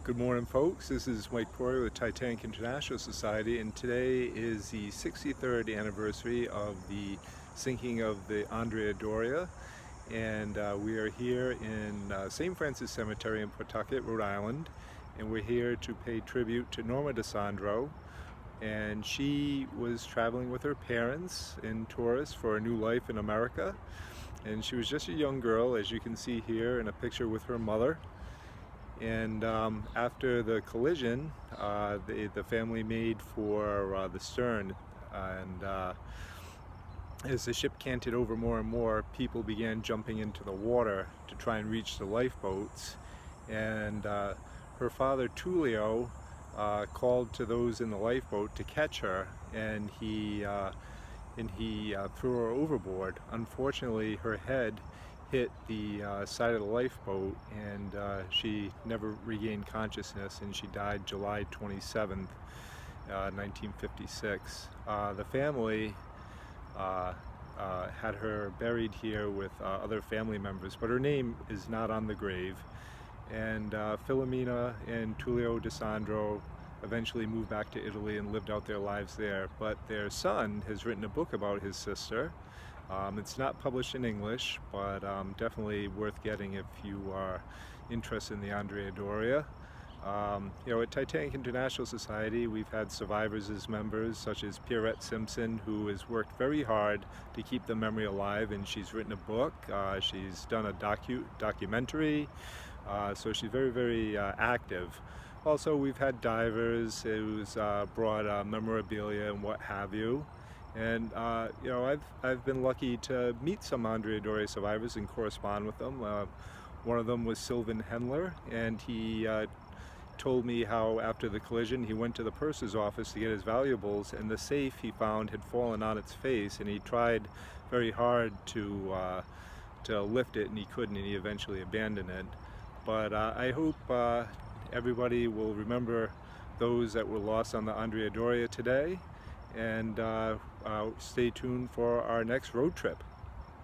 Good morning, folks. This is Mike Doria with Titanic International Society, and today is the 63rd anniversary of the sinking of the Andrea Doria. And we are here in St. Francis Cemetery in Pawtucket, Rhode Island, and we're here to pay tribute to Norma DeSandro. And she was traveling with her parents in tourist for a new life in America. And she was just a young girl, as you can see here in a picture with her mother. And after the collision, the family made for the stern, and as the ship canted over more and more, people began jumping into the water to try and reach the lifeboats. And her father, Tullio, called to those in the lifeboat to catch her, and he threw her overboard. Unfortunately, her head hit the side of the lifeboat, and she never regained consciousness, and she died July 27th, 1956. The family had her buried here with other family members, but her name is not on the grave. And Filomena and Tullio DeSandro eventually moved back to Italy and lived out their lives there, but their son has written a book about his sister. It's not published in English, but definitely worth getting if you are interested in the Andrea Doria. At Titanic International Society, we've had survivors as members, such as Pierrette Simpson, who has worked very hard to keep the memory alive, and she's written a book. She's done a documentary, so she's very, very active. Also, we've had divers who's brought memorabilia and what have you. And I've been lucky to meet some Andrea Doria survivors and correspond with them. One of them was Sylvan Hendler, and he told me how after the collision he went to the purser's office to get his valuables, and the safe he found had fallen on its face, and he tried very hard to lift it, and he couldn't, and he eventually abandoned it. But I hope everybody will remember those that were lost on the Andrea Doria today, and stay tuned for our next road trip.